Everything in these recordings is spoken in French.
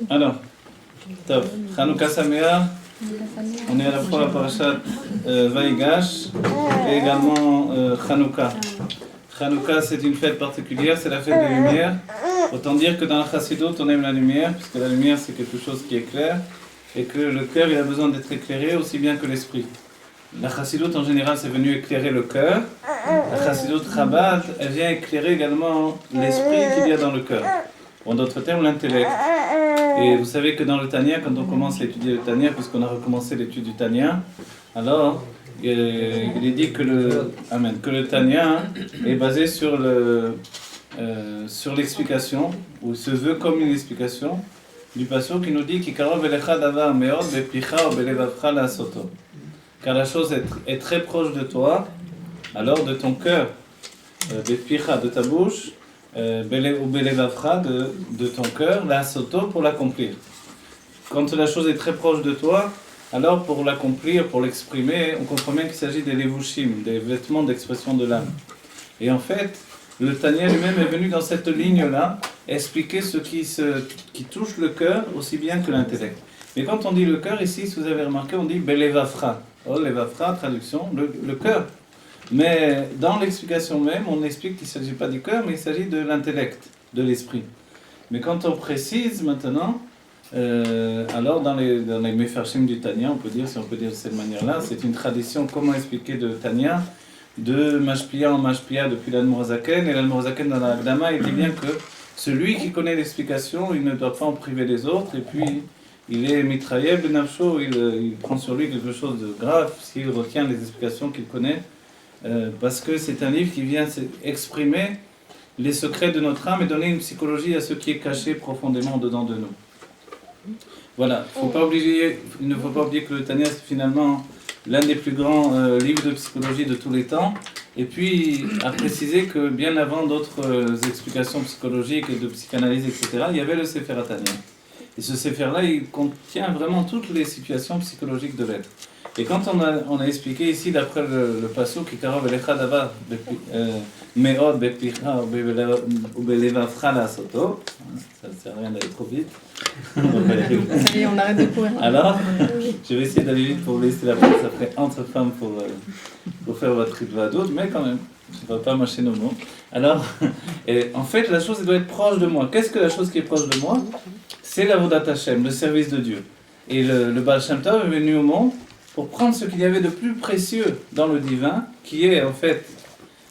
Alors, top. Hanouka Sameach. On est à la fois à la parashat Vaïgash et également Hanouka. Hanouka, c'est une fête particulière, c'est la fête des lumières. Autant dire que dans la Chassidut, on aime la lumière, puisque la lumière, c'est quelque chose qui éclaire, et que le cœur, il a besoin d'être éclairé aussi bien que l'esprit. La Chassidut, en général, c'est venu éclairer le cœur. La Chassidut Chabad, elle vient éclairer également l'esprit qu'il y a dans le cœur. En d'autres termes, l'intellect. Et vous savez que dans le Tanya, quand on commence à étudier le Tanya, puisqu'on a recommencé l'étude du Tanya, alors il est dit que le Tanya est basé sur l'explication, ou se veut comme une explication, du passage qui nous dit qu'Ikarov elecha davar meod bepicha ou belevavcha la'asoto. Car la chose est très proche de toi, alors de ton cœur, bepicha, de ta bouche, ou belevavcha, de ton cœur, la'asoto, pour l'accomplir. Quand la chose est très proche de toi, alors pour l'accomplir, pour l'exprimer, on comprend bien qu'il s'agit des levushim, des vêtements d'expression de l'âme. Et en fait, le Tanya lui-même est venu dans cette ligne-là expliquer ce qui touche le cœur aussi bien que l'intellect. Mais quand on dit le cœur, ici, si vous avez remarqué, on dit belevavcha. Oh, levavcha, traduction, le cœur. Mais dans l'explication même, on explique qu'il ne s'agit pas du cœur, mais il s'agit de l'intellect, de l'esprit. Mais quand on précise maintenant, alors dans les Mefarshim du Tanya, on peut dire de cette manière-là, c'est une tradition, comment expliquer de Tanya, de Mashpia en Mashpia depuis l'Admor Hazaken, et l'Admor Hazaken dans la Hakdama, il dit bien que celui qui connaît l'explication, il ne doit pas en priver les autres, et puis il est mitraïeb de Nafsho, il prend sur lui quelque chose de grave s'il retient les explications qu'il connaît, parce que c'est un livre qui vient exprimer les secrets de notre âme et donner une psychologie à ce qui est caché profondément dedans de nous. Voilà, il ne faut pas oublier que le Tanya c'est finalement l'un des plus grands livres de psychologie de tous les temps, et puis à préciser que bien avant d'autres explications psychologiques et de psychanalyse, etc., il y avait le Sefer HaTanya. Et ce Sefer-là, il contient vraiment toutes les situations psychologiques de l'être. Et quand on a expliqué ici, d'après le pasuk, Ikarov elecha davar meod bepicha ou belevavcha la'asoto, ça ne sert à rien d'aller trop vite. On arrête de courir. Alors, je vais essayer d'aller vite pour vous laisser la place après entre femmes pour faire votre ritvadut, mais quand même, je ne vais pas mâcher nos mots. Alors, en fait, la chose elle doit être proche de moi. Qu'est-ce que la chose qui est proche de moi? C'est l'avodat Hashem, le service de Dieu. Et le Baal Shem Tov est venu au monde pour prendre ce qu'il y avait de plus précieux dans le divin, qui est en fait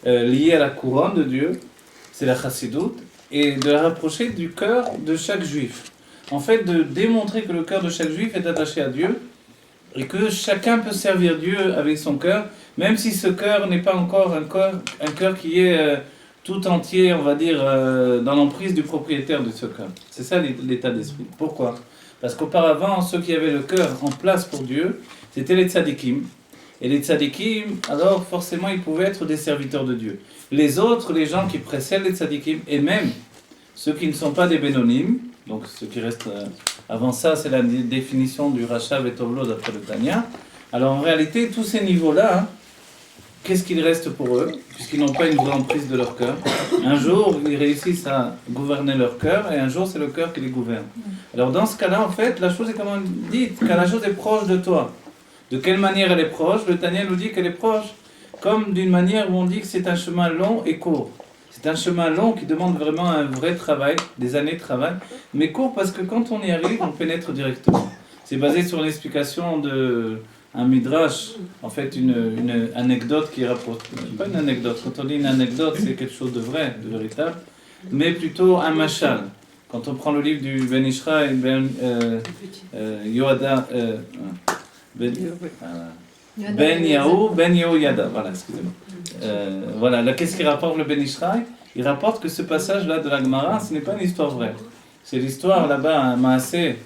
lié à la couronne de Dieu, c'est la Chassidut, et de la rapprocher du cœur de chaque juif. En fait, de démontrer que le cœur de chaque juif est attaché à Dieu, et que chacun peut servir Dieu avec son cœur, même si ce cœur n'est pas encore un cœur qui est tout entier, on va dire, dans l'emprise du propriétaire de ce cœur. C'est ça l'état d'esprit. Pourquoi ? Parce qu'auparavant, ceux qui avaient le cœur en place pour Dieu, c'était les tzadikim. Et les tzadikim, alors forcément, ils pouvaient être des serviteurs de Dieu. Les autres, les gens qui précèdent les tzadikim, et même ceux qui ne sont pas des bénonymes, donc ceux qui restent avant ça, c'est la définition du Rashav et Tovlo d'après le Tanya. Alors en réalité, tous ces niveaux-là, qu'est-ce qu'il reste pour eux, puisqu'ils n'ont pas une vraie emprise de leur cœur? Un jour, ils réussissent à gouverner leur cœur, et un jour, c'est le cœur qui les gouverne. Alors dans ce cas-là, en fait, la chose est comme on dit, quand la chose est proche de toi. De quelle manière elle est proche? Le Tanya nous dit qu'elle est proche comme d'une manière où on dit que c'est un chemin long et court. C'est un chemin long qui demande vraiment un vrai travail, des années de travail, mais court parce que quand on y arrive, on pénètre directement. C'est basé sur l'explication d'un midrash, en fait une anecdote qui rapporte, pas une anecdote, quand on dit une anecdote, c'est quelque chose de vrai, de véritable, mais plutôt un mashal. Quand on prend le livre du Ben Ishra et Yoada, Ben Yehoyada, voilà, excusez-moi. Voilà, là, qu'est-ce qu'il rapporte le Ben Ishraï? Il rapporte que ce passage-là de la Gemara, ce n'est pas une histoire vraie. C'est l'histoire là-bas, un maasé,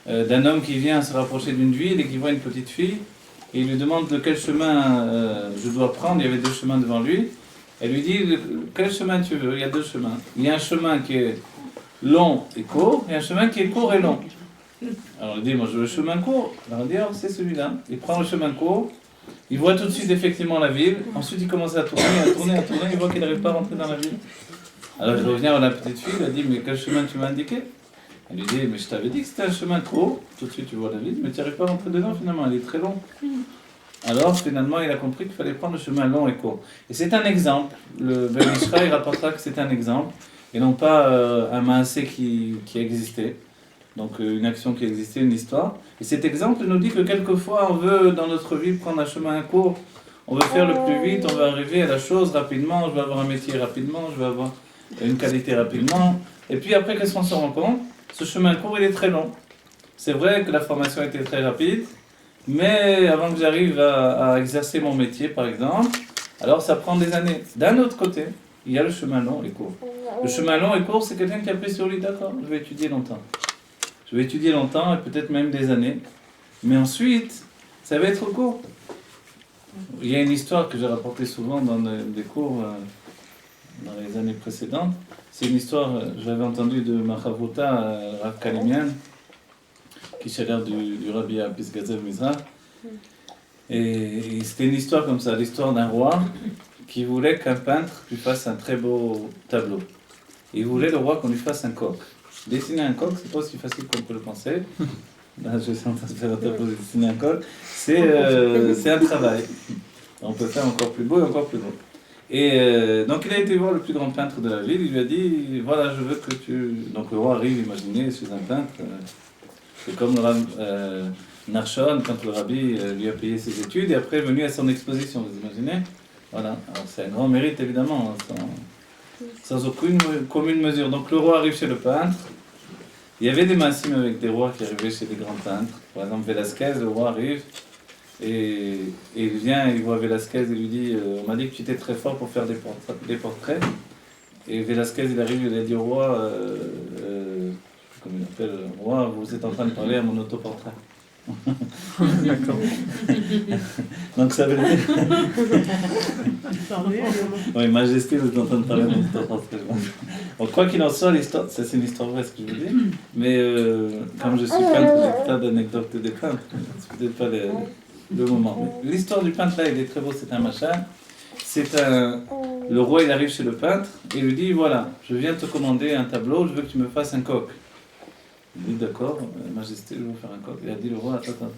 d'un homme qui vient se rapprocher d'une ville et qui voit une petite fille, et il lui demande de quel chemin je dois prendre. Il y avait deux chemins devant lui. Elle lui dit, quel chemin tu veux? Il y a deux chemins. Il y a un chemin qui est long et court, et un chemin qui est court et long. Alors il dit, moi je veux le chemin court. Alors il dit, c'est celui-là. Il prend le chemin court, il voit tout de suite effectivement la ville, ensuite il commence à tourner, il voit qu'il n'arrive pas à rentrer dans la ville. Alors il revient à la petite fille, il a dit, mais quel chemin tu m'as indiqué? Elle lui dit, mais je t'avais dit que c'était un chemin court. Tout de suite, tu vois David, mais tu n'arrives pas à rentrer dedans finalement, il est très long. Alors finalement, il a compris qu'il fallait prendre le chemin long et court. Et c'est un exemple. Le Ben Ishra, il rapportera que c'est un exemple, et non pas un maasé qui existait. Donc une action qui existait, une histoire. Et cet exemple nous dit que quelquefois, on veut dans notre vie prendre un chemin court. On veut faire le plus vite, on veut arriver à la chose rapidement, je veux avoir un métier rapidement, je veux avoir une qualité rapidement. Et puis après, qu'est-ce qu'on se rend compte? Ce chemin court, il est très long. C'est vrai que la formation était très rapide, mais avant que j'arrive à exercer mon métier, par exemple, alors ça prend des années. D'un autre côté, il y a le chemin long et court. Le chemin long et court, c'est quelqu'un qui a pris sur lui, d'accord, je vais étudier longtemps. Je vais étudier longtemps, et peut-être même des années. Mais ensuite, ça va être court. Il y a une histoire que j'ai rapportée souvent dans des cours dans les années précédentes. C'est une histoire, je l'avais entendue de Machavuta, Rav Kalimian, qui est l'air du Rabbi Apis Gazev Mizrach. Et c'était une histoire comme ça, l'histoire d'un roi qui voulait qu'un peintre lui fasse un très beau tableau. Et il voulait le roi qu'on lui fasse un coq. Dessiner un coq, c'est pas aussi facile qu'on peut le penser. Là, je suis en train de faire un tableau de dessiner un coq. C'est un travail. On peut faire encore plus beau et encore plus beau. Et donc il a été voir le plus grand peintre de la ville, il lui a dit, voilà, je veux que tu... Donc le roi arrive, imaginez, chez un peintre. C'est comme le Narshon, quand le rabbi lui a payé ses études, et après est venu à son exposition, vous imaginez? Voilà, alors c'est un grand mérite évidemment, sans aucune commune mesure. Donc le roi arrive chez le peintre. Il y avait des massimes avec des rois qui arrivaient chez des grands peintres. Par exemple, Velasquez, le roi arrive et il vient, il voit Velasquez et lui dit on m'a dit que tu étais très fort pour faire des portraits. Et Velasquez, il arrive, il a dit au roi comme il appelle, roi, vous êtes en train de parler à mon autoportrait. D'accord. Donc ça veut dire. Oui, Majesté, vous êtes en train de parler à mon autoportrait. Bon, quoi qu'il en soit, l'histoire, ça c'est une histoire vraie ce que je vous dis, mais comme je suis peintre, j'ai plein d'anecdotes des peintres, c'est peut-être pas le moment. Mais l'histoire du peintre là, il est très beau, c'est un machin. Le roi il arrive chez le peintre et il lui dit voilà, je viens te commander un tableau, je veux que tu me fasses un coq. Il dit d'accord, Majesté, je veux faire un coq. Il a dit le roi, attends,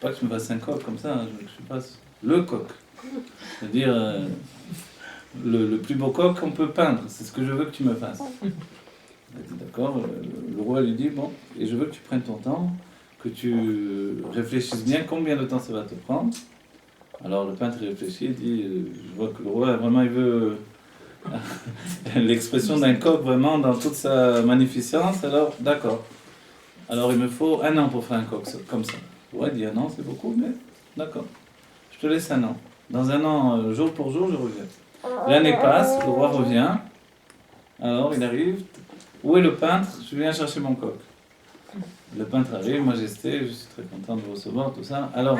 pas que tu me fasses un coq comme ça, je veux que tu fasses le coq. C'est-à-dire le plus beau coq qu'on peut peindre, c'est ce que je veux que tu me fasses. Il a dit d'accord, le roi lui dit bon, et je veux que tu prennes ton temps, que tu réfléchisses bien combien de temps ça va te prendre. Alors le peintre réfléchit et dit je vois que le roi vraiment il veut l'expression d'un coq vraiment dans toute sa magnificence, alors d'accord. Alors il me faut 1 an pour faire un coq comme ça. Le roi dit 1 an c'est beaucoup, mais d'accord. Je te laisse 1 an. Dans 1 an, jour pour jour, je reviens. L'année passe, le roi revient. Alors il arrive. Où est le peintre? Je viens chercher mon coq. Le peintre arrive, Majesté, je suis très content de vous recevoir, tout ça. Alors,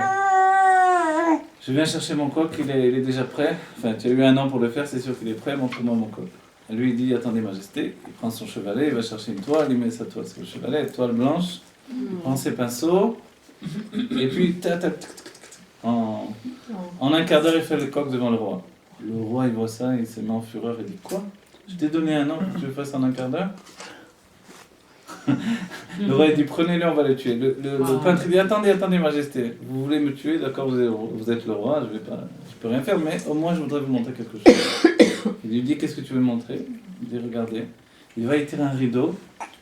je viens chercher mon coq, il est déjà prêt. Enfin, tu as eu 1 an pour le faire, c'est sûr qu'il est prêt, montre-moi mon coq. Lui, il dit, attendez, Majesté, il prend son chevalet, il va chercher une toile, il met sa toile sur le chevalet, toile blanche, il prend ses pinceaux, et puis, en 1 quart d'heure, il fait le coq devant le roi. Le roi, il voit ça, il se met en fureur, il dit, quoi? Je t'ai donné 1 an pour que tu le fasses en 1 quart d'heure? Le roi dit prenez-le, on va le tuer. Le peintre dit attendez, Majesté, vous voulez me tuer, d'accord, vous êje le roi, je peux rien faire, mais au moins je voudrais vous montrer quelque chose. Il lui dit qu'est-ce que tu veux me montrer? Il dit regardez. Il va étirer un rideau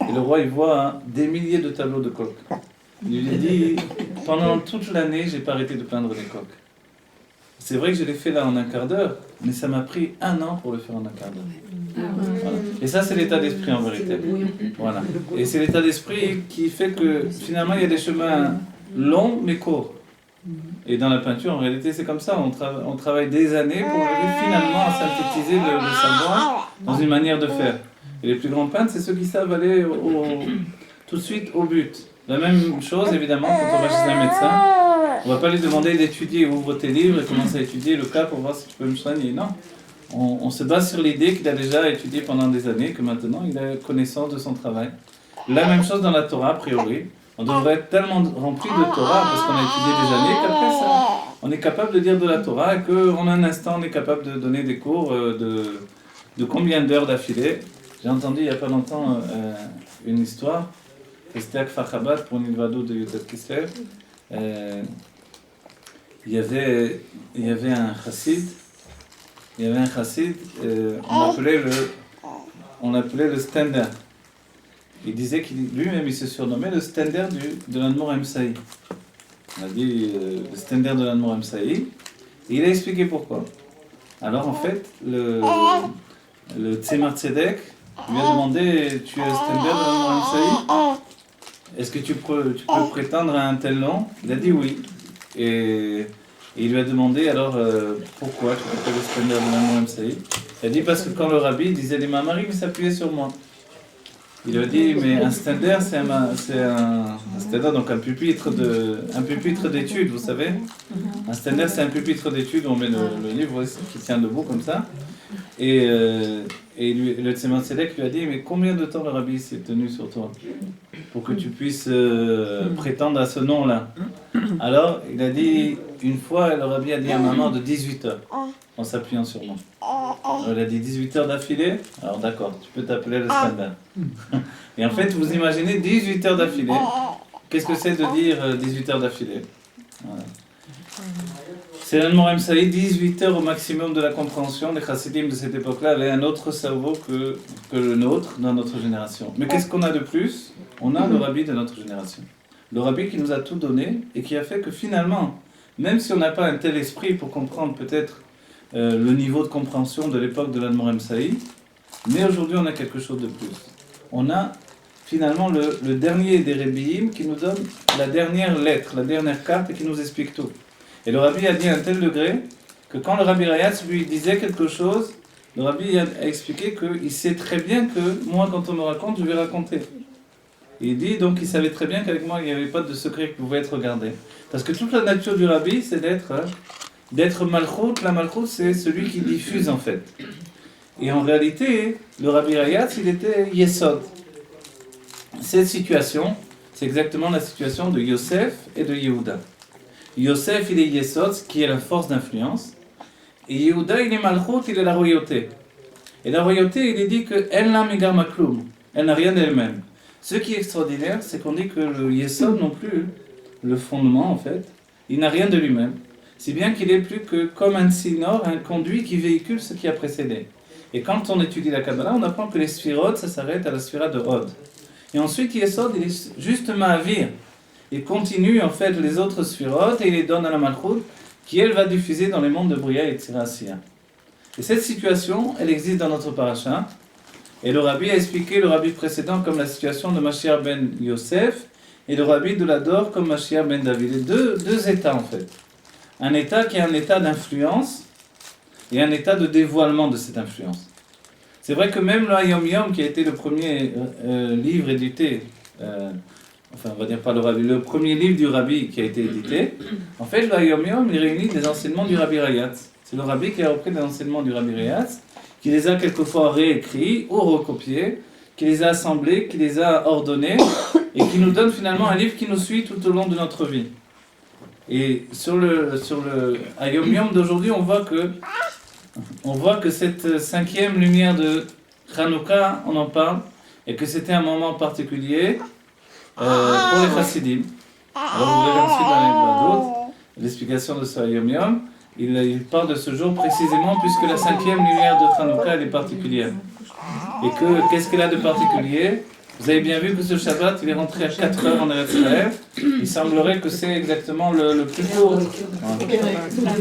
et le roi il voit des milliers de tableaux de coqs. Il lui dit pendant toute l'année j'ai pas arrêté de peindre des coqs. C'est vrai que je l'ai fait là en 1 quart d'heure, mais ça m'a pris 1 an pour le faire en 1 quart d'heure. Voilà. Et ça, c'est l'état d'esprit en vérité. Voilà. Et c'est l'état d'esprit qui fait que finalement, il y a des chemins longs mais courts. Et dans la peinture, en réalité, c'est comme ça. On travaille des années pour arriver finalement à synthétiser le savoir dans une manière de faire. Et les plus grands peintres, c'est ceux qui savent aller tout de suite au but. La même chose, évidemment, quand on va chez un médecin. On ne va pas lui demander d'étudier, ouvre tes livres et commence à étudier le cas pour voir si tu peux me soigner. Non. On se base sur l'idée qu'il a déjà étudié pendant des années, que maintenant il a connaissance de son travail. La même chose dans la Torah, a priori. On devrait être tellement rempli de Torah, parce qu'on a étudié des années, qu'après ça, on est capable de dire de la Torah et qu'en un instant, on est capable de donner des cours de combien d'heures d'affilée. J'ai entendu il n'y a pas longtemps une histoire. C'était à Kfar Chabad pour une vadou de Yudat Kislev. Il y avait un chassid. On l'appelait le Stender. Il disait qu'il lui-même il se surnommait le Stender de l'Admor Emsaï. On a dit le Stender de l'Admor Emsaï. Et il a expliqué pourquoi. Alors en fait, le Tzemar Tzedek lui a demandé, tu es le Stender de l'Admor Emsaï? Est-ce que tu peux prétendre à un tel nom? Il a dit oui. Et il lui a demandé alors pourquoi tu t'appelles le Stender de l'Admor Emsaï? Il a dit parce que quand le rabbi disait les mamarim, il s'appuyait sur moi. Il lui a dit mais un Stender c'est un Stender, donc un pupitre d'études, vous savez. Un Stender c'est un pupitre d'études où on met le livre qui tient debout comme ça. Et le Tzemar Tzedek lui a dit mais combien de temps le rabbi s'est tenu sur toi pour que tu puisses prétendre à ce nom-là? Alors il a dit une fois le rabbi a dit à maman de 18 heures en s'appuyant sur moi. Alors, il a dit 18 heures d'affilée. Alors d'accord, tu peux t'appeler le Stender. Et en fait vous imaginez 18 heures d'affilée. Qu'est-ce que c'est de dire 18 heures d'affilée? Voilà. C'est l'Admor Emsaï, 18 heures au maximum de la compréhension. Les chassidim de cette époque-là avaient un autre cerveau que le nôtre dans notre génération. Mais qu'est-ce qu'on a de plus? On a le rabbi de notre génération. Le rabbi qui nous a tout donné et qui a fait que finalement, même si on n'a pas un tel esprit pour comprendre peut-être le niveau de compréhension de l'époque de l'Admor Emsaï, mais aujourd'hui on a quelque chose de plus. On a finalement le dernier des Rebbiim qui nous donne la dernière lettre, la dernière carte et qui nous explique tout. Et le rabbi a dit à un tel degré que quand le rabbi Rayatz lui disait quelque chose, le rabbi a expliqué qu'il sait très bien que moi, quand on me raconte, je vais raconter. Et il dit donc qu'il savait très bien qu'avec moi, il n'y avait pas de secret qui pouvait être gardé. Parce que toute la nature du rabbi, c'est d'être malchout. La malchout, c'est celui qui diffuse en fait. Et en réalité, le rabbi Rayatz, il était Yesod. Cette situation, c'est exactement la situation de Yosef et de Yehuda. Yosef, il est Yesod, qui est la force d'influence. Et Yehuda, il est Malchut, il est la royauté. Et la royauté, il est dit qu'elle n'a megar makloum, elle n'a rien d'elle-même. Ce qui est extraordinaire, c'est qu'on dit que le Yesod non plus, le fondement en fait, il n'a rien de lui-même. Si bien qu'il est plus que comme un tsinor, un conduit qui véhicule ce qui a précédé. Et quand on étudie la Kabbalah, on apprend que les sphirotes, ça s'arrête à la sphira de Hod. Et ensuite, Yesod, il est juste Ma'avir. Il continue en fait les autres sphirotes et il les donne à la Malchut qui elle va diffuser dans les mondes de Bria et Tzirasiya. Et cette situation, elle existe dans notre paracha. Et le rabbi a expliqué le rabbi précédent comme la situation de Mashiach ben Yosef et le rabbi de l'Ador comme Mashiach ben David. Les deux états en fait. Un état qui est un état d'influence et un état de dévoilement de cette influence. C'est vrai que même le Hayom Yom qui a été le premier livre édité, enfin on va dire pas le rabbi, le premier livre du rabbi qui a été édité, en fait le Hayom Yom il réunit des enseignements du rabbi Rayatz. C'est le rabbi qui a repris les enseignements du rabbi Rayatz, qui les a quelquefois réécrits ou recopiés, qui les a assemblés, qui les a ordonnés, et qui nous donne finalement un livre qui nous suit tout au long de notre vie. Et sur le Hayom Yom d'aujourd'hui, on voit que cette cinquième lumière de Hanouka, on en parle, et que c'était un moment particulier pour les chassidim. Alors vous verrez ensuite dans les Vadot, l'explication de ce Hayom Yom, il parle de ce jour précisément puisque la cinquième lumière de Hanouka elle est particulière. Et qu'est-ce qu'elle a de particulier? Vous avez bien vu que ce Shabbat il est rentré à 4 heures en Eretz Israël. Il semblerait que c'est exactement le plus court.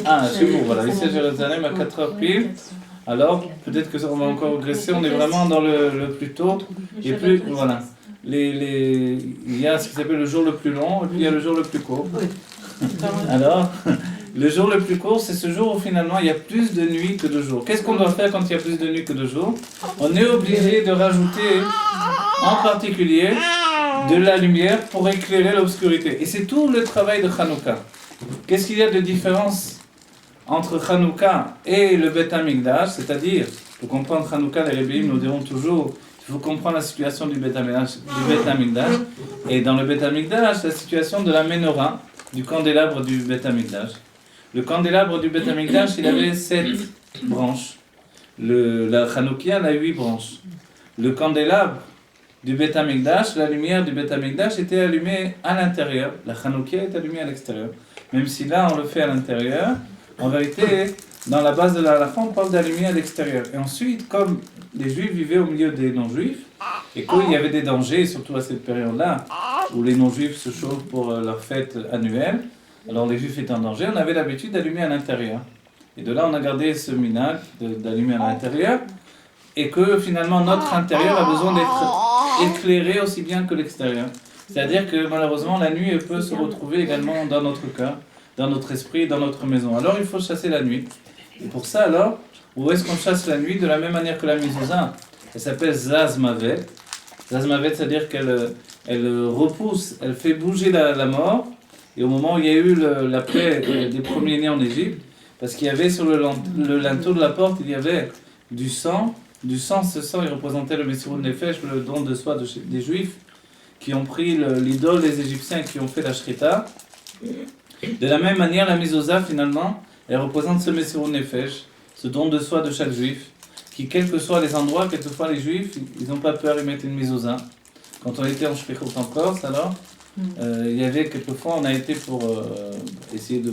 Ah, chez vous, voilà, ici à Jérusalem à 4 heures pile. Alors, peut-être qu'on va encore regresser, on est vraiment dans le plus tôt. Et plus, voilà. Il y a ce qui s'appelle le jour le plus long et puis il y a le jour le plus court. Alors, le jour le plus court, c'est ce jour où finalement il y a plus de nuit que de jours. Qu'est-ce qu'on doit faire quand il y a plus de nuit que de jours? On est obligé de rajouter en particulier de la lumière pour éclairer l'obscurité. Et c'est tout le travail de Hanouka. Qu'est-ce qu'il y a de différence entre Hanouka et le Beth Amikdash? C'est-à-dire, pour comprendre Hanouka, les Rebbeim nous diront toujours il faut comprendre la situation du Beth Amikdash. Et dans le Beth Amikdash, la situation de la Menorah, du candélabre du Beth Amikdash. Le candélabre du Beth Amikdash, il avait 7 branches. La Hanoukia, elle a 8 branches. Le candélabre du Beth Amikdash, la lumière du Beth Amikdash était allumée à l'intérieur. La Hanoukia est allumée à l'extérieur. Même si là, on le fait à l'intérieur, en vérité, dans la base de la halakha, on parle d'allumer à l'extérieur. Et ensuite, comme les Juifs vivaient au milieu des non-Juifs, et qu'il y avait des dangers, surtout à cette période-là, où les non-Juifs se chauffent pour leur fête annuelle, alors les Juifs étaient en danger, on avait l'habitude d'allumer à l'intérieur. Et de là, on a gardé ce minhag d'allumer à l'intérieur, et que finalement, notre intérieur a besoin d'être éclairé aussi bien que l'extérieur. C'est-à-dire que malheureusement, la nuit elle peut se retrouver également dans notre cœur, dans notre esprit, dans notre maison. Alors il faut chasser la nuit. Et pour ça, alors, où est-ce qu'on chasse la nuit? De la même manière que la mezouza. Elle s'appelle Zazmavet. Zazmavet, c'est-à-dire qu'elle repousse, elle fait bouger la mort. Et au moment où il y a eu l'après des premiers-nés en Égypte, parce qu'il y avait sur le linteau de la porte, il y avait du sang. Du sang, ce sang, il représentait le Messirut Nefesh, le don de soi des Juifs, qui ont pris l'idole des Égyptiens qui ont fait la Shrita. De la même manière, la mezouza, finalement, elle représente ce Messirut Nefesh, ce don de soi de chaque Juif, qui, quels que soient les endroits, quelquefois les Juifs, ils n'ont pas peur de mettre une mezouza. Quand on était en Shpichut en Corse, alors, il y avait quelquefois, on a été pour essayer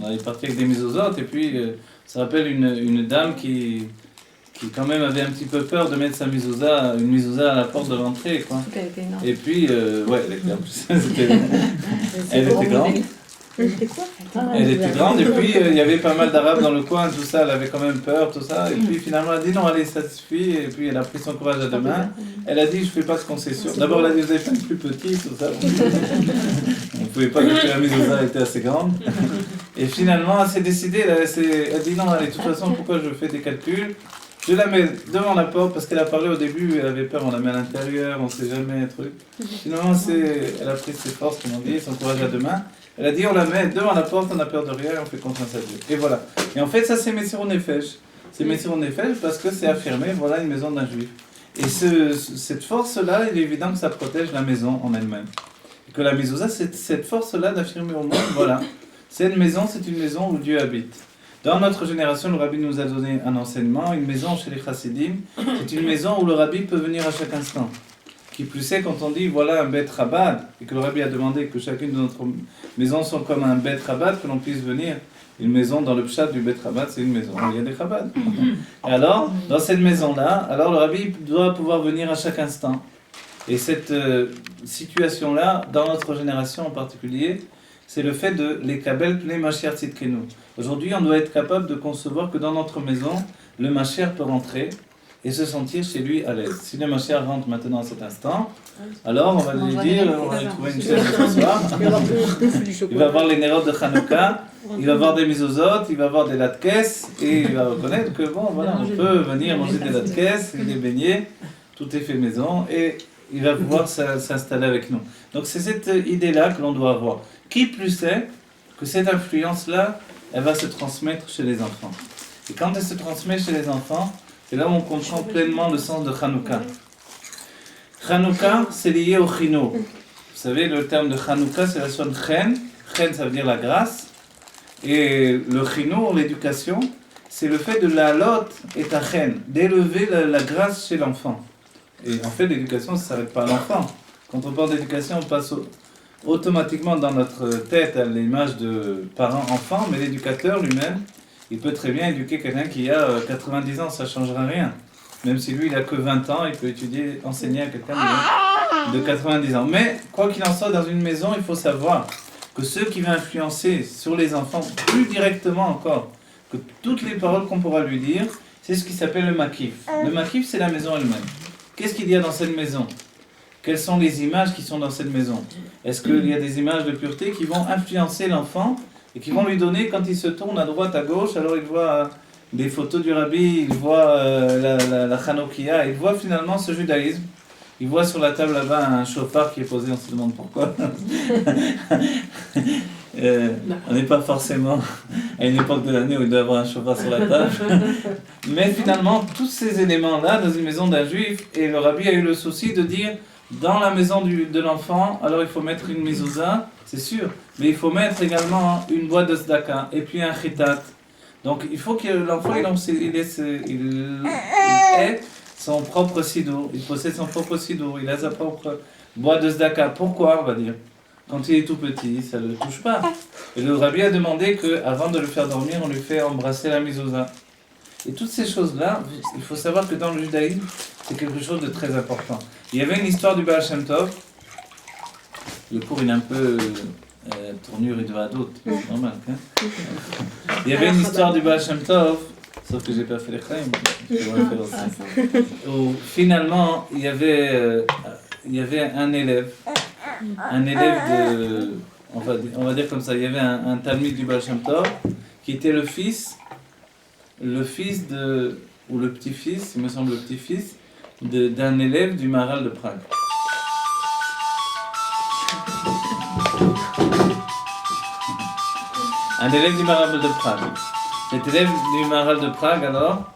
on avait parti avec des mezouzotes, et puis, ça rappelle une dame qui quand même avait un petit peu peur de mettre sa mezouza, une mezouza à la porte de l'entrée, quoi. Elle était énorme. Et puis, ouais, elle était en plus, elle était grande. Elle était quoi? Elle était grande, et puis il y avait pas mal d'Arabes dans le coin, tout ça, elle avait quand même peur, tout ça. Et puis finalement, elle a dit non, allez, ça suffit. Et puis elle a pris son courage à deux mains. Elle a dit, je fais pas de concession. D'abord, elle a dit, vous avez fait une plus petite, tout ça. On ne pouvait pas dire que la mezouza était assez grande. Et finalement, elle s'est décidée, elle a dit non, allez, de toute façon, pourquoi je fais des calculs? Je la mets devant la porte parce qu'elle a parlé au début, elle avait peur, on la met à l'intérieur, on ne sait jamais, truc. Finalement, elle a pris ses forces, comme on dit, son courage à deux mains. Elle a dit, on la met devant la porte, on n'a peur de rien, on fait confiance à Dieu. Et voilà. Et en fait, ça, c'est Messirut Nefesh. C'est Messirut Nefesh parce que c'est affirmé, voilà une maison d'un Juif. Et cette force-là, il est évident que ça protège la maison en elle-même. Et que la mezouza, c'est cette force-là d'affirmer au monde, voilà, c'est une maison où Dieu habite. Dans notre génération, le rabbi nous a donné un enseignement, une maison chez les chassidim, c'est une maison où le rabbi peut venir à chaque instant. Qui plus est, quand on dit voilà un beth Chabad, et que le rabbi a demandé que chacune de notre maisons soit comme un beth Chabad, que l'on puisse venir. Une maison dans le pshat du beth Chabad, c'est une maison où il y a des Chabad. Et alors, dans cette maison-là, alors le rabbi doit pouvoir venir à chaque instant. Et cette situation-là, dans notre génération en particulier, c'est le fait de les kabel pnei Mashiach tzidkenu. Aujourd'hui, on doit être capable de concevoir que dans notre maison, le Mashiach peut rentrer et se sentir chez lui à l'aise. Si le Mashiach rentre maintenant à cet instant, alors on va lui dire, on va lui trouver une chaise ce soir. Il va avoir les nérodes de Hanouka, il va avoir des mezuzot, il va avoir des latkes, et il va reconnaître que bon, voilà, on peut venir manger des latkes, des beignets, tout est fait maison, et il va pouvoir s'installer avec nous. Donc c'est cette idée-là que l'on doit avoir. Qui plus est que cette influence-là, elle va se transmettre chez les enfants. Et quand elle se transmet chez les enfants, c'est là où on comprend pleinement le sens de Hanouka. Hanouka, c'est lié au chino. Vous savez, le terme de Hanouka, c'est la sonne chen. Chen, ça veut dire la grâce. Et le chino, l'éducation, c'est le fait de la lot et ta chen, d'élever la grâce chez l'enfant. Et en fait, l'éducation, ça ne s'arrête pas à l'enfant. Quand on parle d'éducation, on passe automatiquement dans notre tête à l'image de parents-enfants, mais l'éducateur lui-même, il peut très bien éduquer quelqu'un qui a 90 ans, ça ne changera rien. Même si lui, il n'a que 20 ans, il peut enseigner à quelqu'un de 90 ans. Mais, quoi qu'il en soit, dans une maison, il faut savoir que ce qui va influencer sur les enfants, plus directement encore, que toutes les paroles qu'on pourra lui dire, c'est ce qui s'appelle le makif. Le makif, c'est la maison elle-même. Qu'est-ce qu'il y a dans cette maison ? Quelles sont les images qui sont dans cette maison? Est-ce qu'il y a des images de pureté qui vont influencer l'enfant et qui vont lui donner, quand il se tourne à droite, à gauche, alors il voit des photos du rabbi, il voit la Hanoukia, il voit finalement ce judaïsme. Il voit sur la table là-bas un chauffard qui est posé, on se demande pourquoi. On n'est pas forcément à une époque de l'année où il doit y avoir un chauffard sur la table. Mais finalement, tous ces éléments-là, dans une maison d'un juif, et le rabbi a eu le souci de dire, dans la maison de l'enfant, alors il faut mettre une mezouza, c'est sûr, mais il faut mettre également une boîte de tzedaka, et puis un chitat. Donc il faut que l'enfant il ait son propre sidour, il possède son propre sidour, il a sa propre boîte de zdaka. Pourquoi, on va dire? Quand il est tout petit, ça ne le touche pas. Et le rabbi a demandé qu'avant de le faire dormir, on lui fait embrasser la mezouza. Et toutes ces choses-là, il faut savoir que dans le judaïsme, c'est quelque chose de très important. Il y avait une histoire du Baal Shem Tov. Le cours, il est un peu tournure et de hadout, c'est normal. Hein. Il y avait une histoire du Baal Shem Tov, sauf que j'ai pas fait les chaim, je pourrais faire aussi. Où finalement, il y avait un élève de, on va dire comme ça, il y avait un talmid du Baal Shem Tov qui était le fils de, ou le petit-fils, il me semble le petit-fils, d'un élève du Maharal de Prague. Un élève du Maharal de Prague. Cet élève du Maharal de Prague, alors,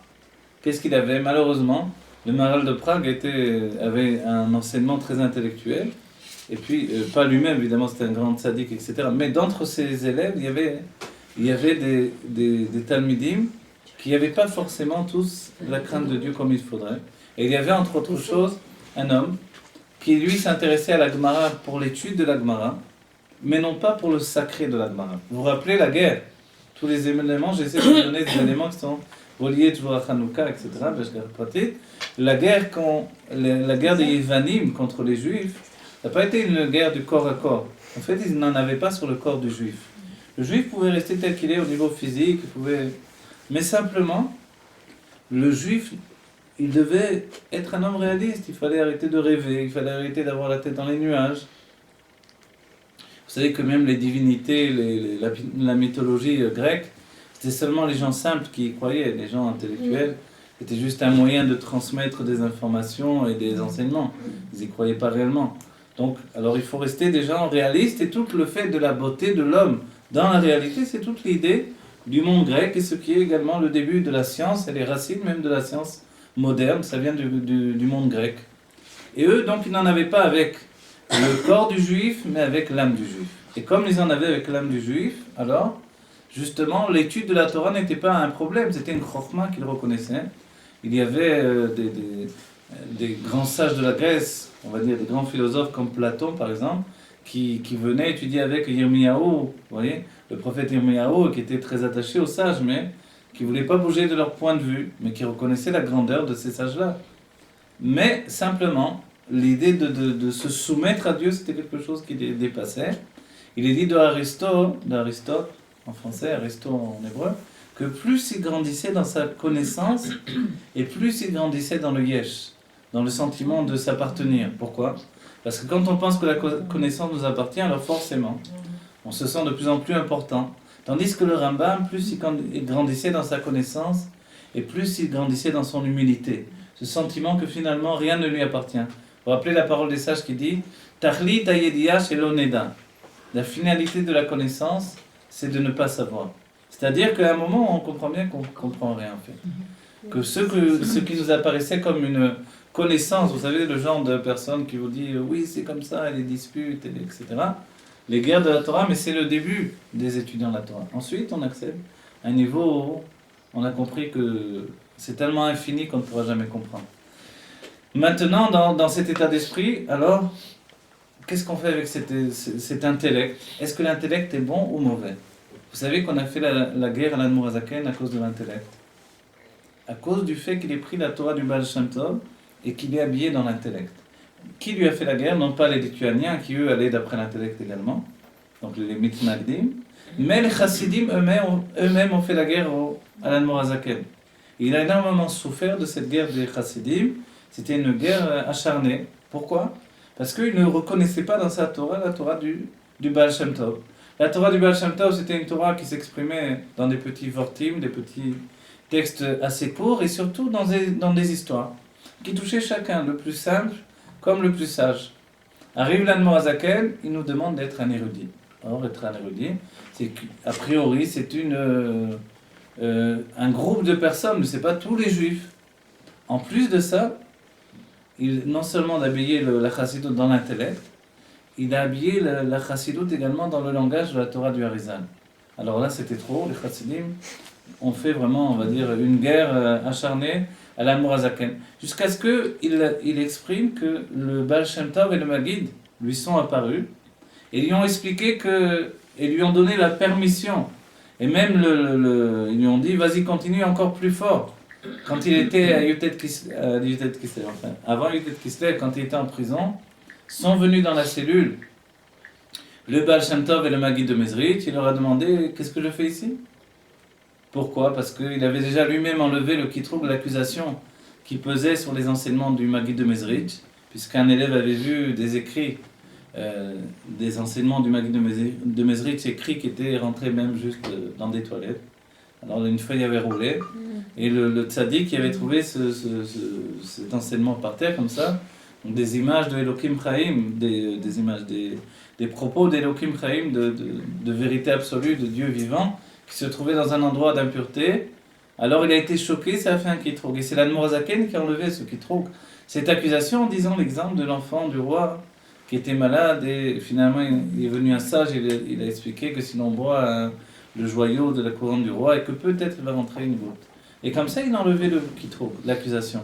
qu'est-ce qu'il avait? Malheureusement, le Maharal de Prague avait un enseignement très intellectuel, et puis, pas lui-même, évidemment, c'était un grand tzaddik, etc. Mais d'entre ses élèves, il y avait des talmidim qui n'avaient pas forcément tous la crainte de Dieu comme il faudrait. Et il y avait, entre autres choses, un homme qui, lui, s'intéressait à la Gemara pour l'étude de la Gemara, mais non pas pour le sacré de la Gemara. Vous vous rappelez la guerre? Tous les éléments, j'essaie de vous donner des éléments qui sont reliés toujours à Hanouka, etc. La guerre des Yévanim contre les Juifs, ça n'a pas été une guerre du corps à corps. En fait, ils n'en avaient pas sur le corps du Juif. Le Juif pouvait rester tel qu'il est au niveau physique, mais simplement, le Juif, il devait être un homme réaliste. Il fallait arrêter de rêver, il fallait arrêter d'avoir la tête dans les nuages. Vous savez que même les divinités, la mythologie grecque, c'était seulement les gens simples qui y croyaient, les gens intellectuels. C'était juste un moyen de transmettre des informations et des enseignements. Ils n'y croyaient pas réellement. Donc, alors il faut rester des gens réalistes, et tout le fait de la beauté de l'homme dans la réalité, c'est toute l'idée du monde grec, et ce qui est également le début de la science et les racines même de la science moderne, ça vient du monde grec. Et eux, donc, ils n'en avaient pas avec le corps du juif, mais avec l'âme du juif. Et comme ils en avaient avec l'âme du juif, alors, justement, l'étude de la Torah n'était pas un problème, c'était une chokhma qu'ils reconnaissaient. Il y avait des grands sages de la Grèce, on va dire des grands philosophes comme Platon, par exemple, qui venaient étudier avec Yirmiyahu, vous voyez, le prophète Yirmiyahu, qui était très attaché aux sages, mais qui ne voulaient pas bouger de leur point de vue, mais qui reconnaissaient la grandeur de ces sages-là. Mais simplement, l'idée de se soumettre à Dieu, c'était quelque chose qui les dépassait. Il est dit d'Aristote, en français, Aristote en hébreu, que plus il grandissait dans sa connaissance, et plus il grandissait dans le yesh, dans le sentiment de s'appartenir. Pourquoi? Parce que quand on pense que la connaissance nous appartient, alors forcément, on se sent de plus en plus important. Tandis que le Rambam, plus il grandissait dans sa connaissance, et plus il grandissait dans son humilité. Ce sentiment que finalement rien ne lui appartient. Vous vous rappelez la parole des sages qui dit « Tachlit hayediya shelo neda ». La finalité de la connaissance, c'est de ne pas savoir. C'est-à-dire qu'à un moment, on comprend bien qu'on ne comprend rien en fait. Que ce qui nous apparaissait comme une connaissance, vous savez, le genre de personne qui vous dit « oui, c'est comme ça, les disputes, etc. » Les guerres de la Torah, mais c'est le début des étudiants de la Torah. Ensuite, on accède à un niveau où on a compris que c'est tellement infini qu'on ne pourra jamais comprendre. Maintenant, dans cet état d'esprit, alors, qu'est-ce qu'on fait avec cet intellect? Est-ce que l'intellect est bon ou mauvais? Vous savez qu'on a fait la guerre à l'Admour HaZaken à cause de l'intellect. À cause du fait qu'il ait pris la Torah du Baal Shem Tov et qu'il est habillé dans l'intellect. Qui lui a fait la guerre? Non pas les Lituaniens, qui eux allaient d'après l'intellect également, donc les Mitnagdim, mais les Chassidim eux-mêmes ont fait la guerre à l'Admour HaZaken. Il a énormément souffert de cette guerre des Chassidim. C'était une guerre acharnée. Pourquoi? Parce qu'il ne reconnaissait pas dans sa Torah la Torah du Baal Shem Tov. La Torah du Baal Shem Tov, c'était une Torah qui s'exprimait dans des petits vortim, des petits textes assez courts, et surtout dans des histoires qui touchaient chacun, le plus simple comme le plus sage. Arrive l'Admour HaZaken, il nous demande d'être un érudit. Or, être un érudit, a priori, c'est un groupe de personnes, mais ce n'est pas tous les juifs. En plus de ça, non seulement d'habiller la chassidoute dans l'intellect, il a habillé la chassidoute également dans le langage de la Torah du Harizal. Alors là, c'était trop. Les chassidim ont fait vraiment, on va dire, une guerre acharnée à l'Admorazaken, jusqu'à ce qu'il exprime que le Baal Shem Tov et le Maguid lui sont apparus et lui ont expliqué et lui ont donné la permission. Et même ils lui ont dit, vas-y, continue encore plus fort. Quand il était à Yutet Kislev, enfin, avant Yutet Kislev, quand il était en prison, sont venus dans la cellule le Baal Shem Tov et le Maguid de Mezrich. Il leur a demandé, qu'est-ce que je fais ici? Pourquoi? Parce qu'il avait déjà lui-même enlevé le kitroug, l'accusation qui pesait sur les enseignements du Maguid de Mezrich, puisqu'un élève avait vu des écrits, des enseignements du Maguid de Mezrich, écrits qui étaient rentrés même juste dans des toilettes. Alors une feuille avait roulé, et le tzaddik qui avait trouvé cet enseignement par terre comme ça, donc des images de Elohim Chaim, des images, des propos d'Elohim Chaim, de vérité absolue, de Dieu vivant, qui se trouvait dans un endroit d'impureté. Alors il a été choqué, ça a fait un kitroug. Et c'est l'Admorazaken qui a enlevé ce kitroug. Cette accusation en disant l'exemple de l'enfant du roi qui était malade et finalement il est venu un sage et il a expliqué que si l'on boit le joyau de la couronne du roi et que peut-être il va rentrer une goutte. Et comme ça il a enlevé le kitroug, l'accusation.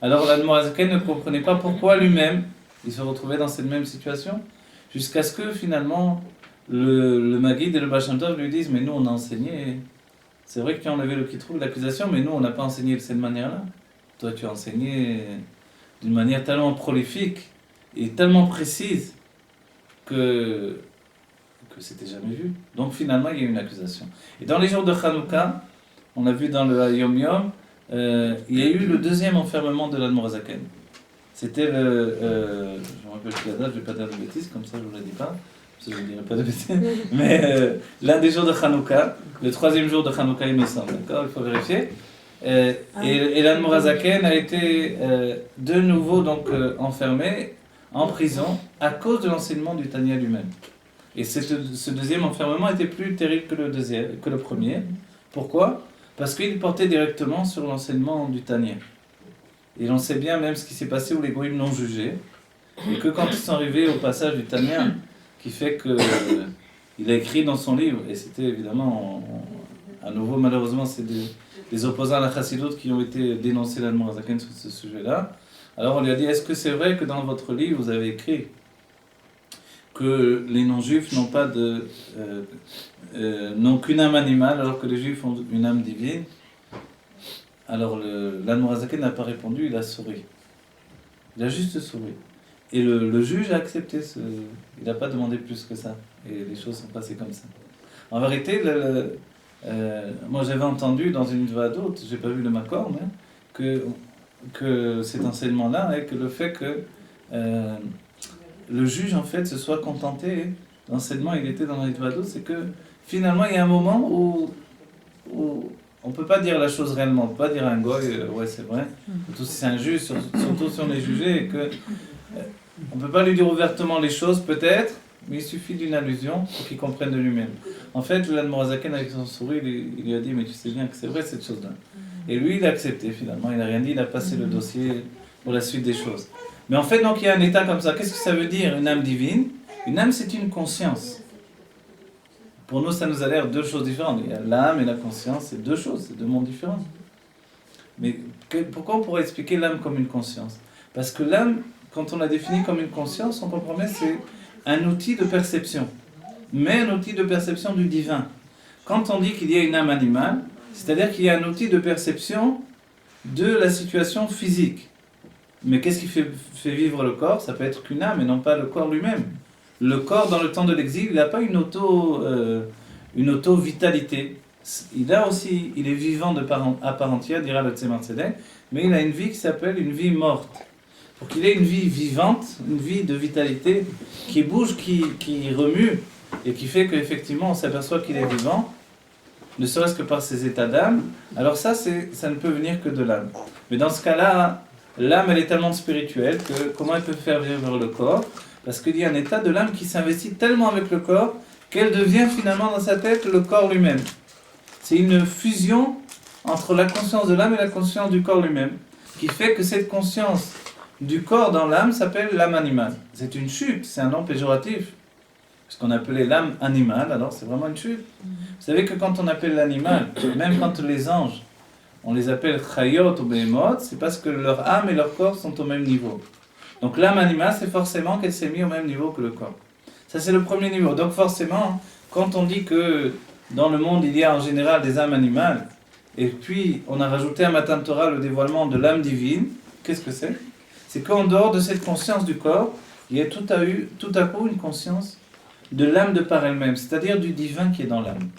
Alors l'Admorazaken ne comprenait pas pourquoi lui-même il se retrouvait dans cette même situation jusqu'à ce que finalement le Maguid et le Baal Shem Tov lui disent, mais nous on a enseigné, c'est vrai que tu as enlevé le kitroug, l'accusation, mais nous on n'a pas enseigné de cette manière-là. Toi tu as enseigné d'une manière tellement prolifique et tellement précise que c'était jamais vu. Donc finalement il y a une accusation. Et dans les jours de Hanouka, on a vu dans le Yom Yom, il y a eu le deuxième enfermement de l'Admorazaken. C'était je ne me rappelle plus la date, je ne vais pas dire de bêtises, comme ça je ne vous la dis pas. Je ne dirai pas de bêtises, mais l'un des jours de Hanouka, le troisième jour de Hanouka, il me semble, d'accord, il faut vérifier. Et l'Admorazaken a été de nouveau donc enfermé en prison à cause de l'enseignement du Tanya lui-même. Et ce deuxième enfermement était plus terrible que le premier. Pourquoi? Parce qu'il portait directement sur l'enseignement du Tanya. Et on sait bien même ce qui s'est passé où les goïms l'ont jugé, et que quand ils sont arrivés au passage du Tanya, qui fait qu'il a écrit dans son livre, et c'était évidemment, à nouveau malheureusement, c'est des opposants à la Chassidoute qui ont été dénoncés l'Admorazaken sur ce sujet-là. Alors on lui a dit, est-ce que c'est vrai que dans votre livre vous avez écrit que les non-juifs n'ont qu'une âme animale alors que les juifs ont une âme divine? Alors l'Admorazaken n'a pas répondu, il a souri. Il a juste souri. Et le juge a accepté il n'a pas demandé plus que ça. Et les choses sont passées comme ça. En vérité, moi j'avais entendu dans une d'autres, j'ai pas vu le Makor, mais que cet enseignement-là, et que le fait que le juge en fait se soit contenté, l'enseignement il était dans d'autres, c'est que finalement il y a un moment où on ne peut pas dire la chose réellement, on ne peut pas dire à un goy, ouais c'est vrai, surtout si c'est un juge, surtout si on est jugé, et que on ne peut pas lui dire ouvertement les choses peut-être, mais il suffit d'une allusion pour qu'il comprenne de lui-même. En fait, l'Admorazaken avec son sourire, il lui a dit, mais tu sais bien que c'est vrai cette chose-là. Et lui, il a accepté finalement, il n'a rien dit, il a passé le dossier pour la suite des choses. Mais en fait, donc il y a un état comme ça. Qu'est-ce que ça veut dire, une âme divine? Une âme, c'est une conscience. Pour nous, ça nous a l'air deux choses différentes. Il y a l'âme et la conscience, c'est deux choses, c'est deux mondes différents. Mais pourquoi on pourrait expliquer l'âme comme une conscience? Parce que l'âme, quand on la définit comme une conscience, on comprend bien que c'est un outil de perception. Mais un outil de perception du divin. Quand on dit qu'il y a une âme animale, c'est-à-dire qu'il y a un outil de perception de la situation physique. Mais qu'est-ce qui fait vivre le corps? Ça peut être qu'une âme et non pas le corps lui-même. Le corps, dans le temps de l'exil, il n'a pas une auto-vitalité. Il est vivant à part entière, dira le Tzemar Tzedek, mais il a une vie qui s'appelle une vie morte. Pour qu'il ait une vie vivante, une vie de vitalité, qui bouge, qui remue, et qui fait qu'effectivement on s'aperçoit qu'il est vivant, ne serait-ce que par ses états d'âme, alors ça ne peut venir que de l'âme. Mais dans ce cas-là, l'âme elle est tellement spirituelle que comment elle peut faire vivre le corps? Parce qu'il y a un état de l'âme qui s'investit tellement avec le corps qu'elle devient finalement dans sa tête le corps lui-même. C'est une fusion entre la conscience de l'âme et la conscience du corps lui-même, qui fait que cette conscience du corps dans l'âme s'appelle l'âme animale. C'est une chute, c'est un nom péjoratif. Ce qu'on appelait l'âme animale, alors c'est vraiment une chute. Vous savez que quand on appelle l'animal, même quand les anges on les appelle chayot ou behemoth, c'est parce que leur âme et leur corps sont au même niveau. Donc l'âme animale, c'est forcément qu'elle s'est mise au même niveau que le corps. Ça, c'est le premier niveau. Donc forcément, quand on dit que dans le monde, il y a en général des âmes animales, et puis on a rajouté à Matan Torah le dévoilement de l'âme divine, qu'est-ce que c'est? C'est qu'en dehors de cette conscience du corps, il y a tout à coup une conscience de l'âme de par elle-même, c'est-à-dire du divin qui est dans l'âme.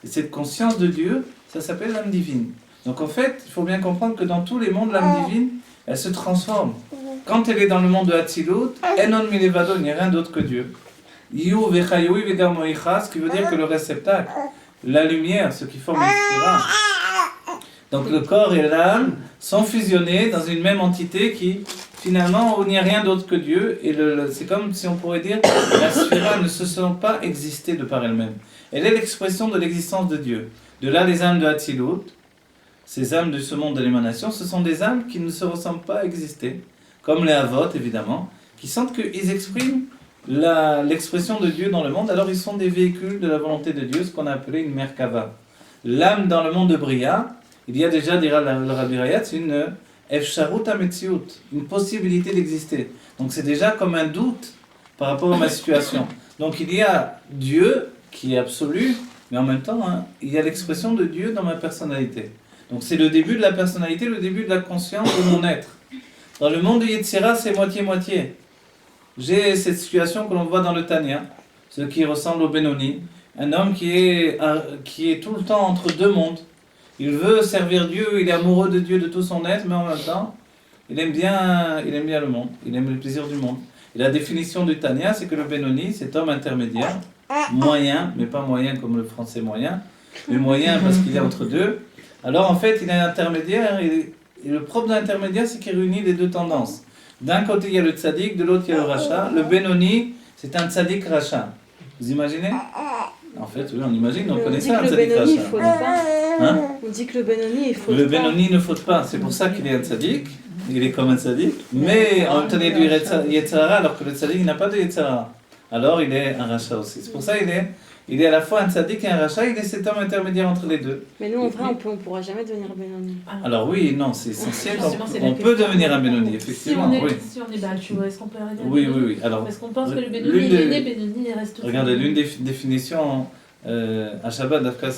Et cette conscience de Dieu, ça s'appelle l'âme divine. Donc en fait, il faut bien comprendre que dans tous les mondes, l'âme divine, elle se transforme. Quand elle est dans le monde de Hatzilut, Enon Milevado, il n'y a rien d'autre que Dieu. Yu Vechayoui Vegar Moicha, ce qui veut dire que le réceptacle, la lumière, ce qui forme le sphira. Donc le corps et l'âme sont fusionnés dans une même entité qui, finalement, où il n'y a rien d'autre que Dieu. Et c'est comme si on pourrait dire, la sphira ne se sent pas exister de par elle-même. Elle est l'expression de l'existence de Dieu. De là, les âmes de Hatzilut, ces âmes de ce monde de l'émanation, ce sont des âmes qui ne se ressemblent pas à exister, comme les Havot, évidemment, qui sentent qu'ils expriment l'expression de Dieu dans le monde, alors ils sont des véhicules de la volonté de Dieu, ce qu'on a appelé une Merkava. L'âme dans le monde de Bria, il y a déjà, dira le Rabbi Rayat, c'est une Efsharut HaMetziut, une possibilité d'exister. Donc c'est déjà comme un doute par rapport à ma situation. Donc il y a Dieu qui est absolu, mais en même temps, il y a l'expression de Dieu dans ma personnalité. Donc c'est le début de la personnalité, le début de la conscience de mon être. Dans le monde de Yetzira, c'est moitié-moitié. J'ai cette situation que l'on voit dans le Tanya, ce qui ressemble au Benoni, un homme qui est tout le temps entre deux mondes. Il veut servir Dieu, il est amoureux de Dieu de tout son être, mais en même temps, il aime bien le monde, il aime le plaisir du monde. Et la définition du Tanya, c'est que le Benoni, cet homme intermédiaire, moyen, mais pas moyen comme le français moyen, mais moyen parce qu'il est entre deux. Alors en fait, il est intermédiaire, et le propre d'un intermédiaire, c'est qu'il réunit les deux tendances. D'un côté, il y a le tzaddik, de l'autre, il y a le rachat. Le Benoni, c'est un tzaddik rachat. Vous imaginez? En fait, oui, on imagine, on connaît ça, un tzaddik rachat. On dit que le Benoni, il faut le Benoni ne faute pas, c'est pour ça qu'il est un tzaddik, il est comme un tzaddik, mais en même temps il y a du Yetzara, alors que le tzaddik n'a pas de Yetzara. Alors il est un rachat aussi. C'est pour ça qu'il est à la fois un tzaddik et un rachat, il est cet homme intermédiaire entre les deux. Mais nous, en vrai, on ne pourra jamais devenir Benoni. Alors oui, non, c'est essentiel, on peut devenir un Benoni, effectivement. Si on est Baal Tshuva, est-ce qu'on peut arriver à Oui. Alors, parce qu'on pense que le Benoni, il est né, Benoni, il reste tout. Regardez, l'une des définitions, à Shabbat, d'Afka,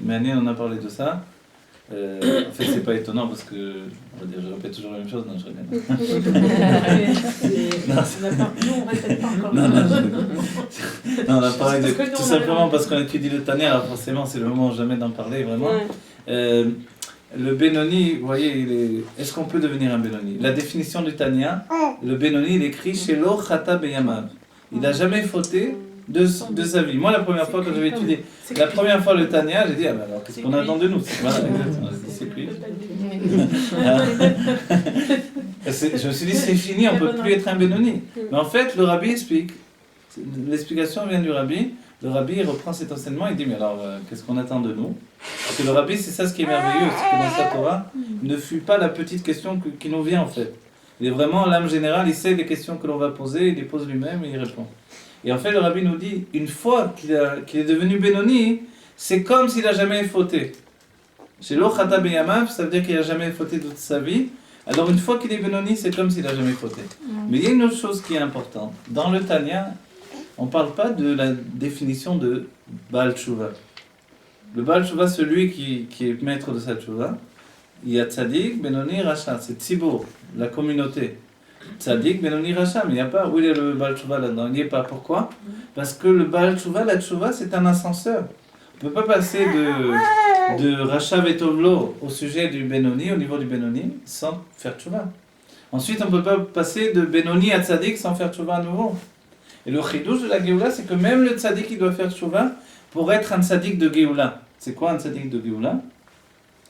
Mané, on a parlé de ça. En fait, c'est pas étonnant parce que, on va dire, je répète toujours la même chose. Non, je rigole. Nous, on répète pas encore. Non, on a parlé tout simplement parce qu'on étudie le Tanya, alors forcément, c'est le moment jamais d'en parler, vraiment. Ouais. Le Benoni, vous voyez, est-ce qu'on peut devenir un Benoni? La définition du Tanya, le Benoni, il écrit Shelo Chata Beyamav. Il n'a jamais fauté de sa vie. Moi, la première fois que j'avais étudié, la première fois le Tanya, j'ai dit, ah ben alors, qu'est-ce qu'on attend de nous? Voilà, exactement, c'est lui. Je me suis dit, c'est fini, on ne peut plus être un Benoni. Mais en fait, le Rabbi explique. L'explication vient du Rabbi. Le Rabbi reprend cet enseignement, il dit, mais alors, qu'est-ce qu'on attend de nous? Parce que le Rabbi, c'est ça ce qui est merveilleux, c'est que dans sa Torah, ne fut pas la petite question qui nous vient en fait. Il est vraiment l'âme générale, il sait les questions que l'on va poser, il les pose lui-même et il répond. Et en fait, le Rabbi nous dit, une fois qu'il est devenu Benoni, c'est comme s'il n'a jamais fauté. Chez l'Ochata Beyamav, ça veut dire qu'il n'a jamais fauté toute sa vie. Alors une fois qu'il est Benoni, c'est comme s'il n'a jamais fauté. Mais il y a une autre chose qui est importante. Dans le Tanya, on ne parle pas de la définition de Baal Tshuva. Le Baal Tshuva, celui qui est maître de sa Tshuva, il y a Tzadik, Benoni, Racha. C'est Tzibour, la communauté. Tzadik, Benoni, Racha, mais il n'y a pas. Où il est le Baal Tshuva là-dedans? Il n'y est pas. Pourquoi? Parce que le Baal Tshuva, la Tshuva, c'est un ascenseur. On ne peut pas passer de Racha Vetovlo au sujet du Benoni, au niveau du Benoni, sans faire Tshuva. Ensuite, on ne peut pas passer de Benoni à Tzadik sans faire Tshuva à nouveau. Et le chidouche de la Géoula, c'est que même le Tzadik, il doit faire Tshuva pour être un Tzadik de Géoula. C'est quoi un Tzadik de Géoula?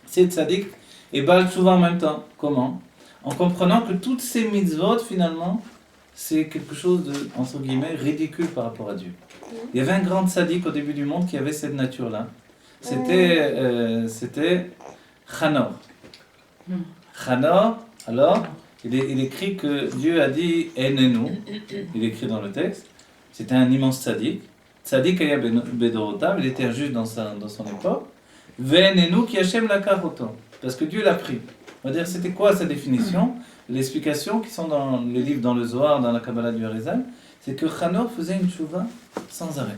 C'est Tzadik et Baal Tshuva en même temps. Comment? En comprenant que toutes ces mitzvot, finalement, c'est quelque chose de, entre guillemets, ridicule par rapport à Dieu. Il y avait un grand tzaddik au début du monde qui avait cette nature-là. C'était Chanor. Chanor, alors, il écrit que Dieu a dit « Enenu », il écrit dans le texte. C'était un immense tzaddik. Tzaddik aya bedorotav, il était un juge dans son époque. « Ve'enenu ki Hashem lakaroto » parce que Dieu l'a pris. On va dire, c'était quoi sa définition? L'explication qui sont dans les livres, dans le Zohar, dans la Kabbalah du Harizal, c'est que Hanor faisait une tchouva sans arrêt.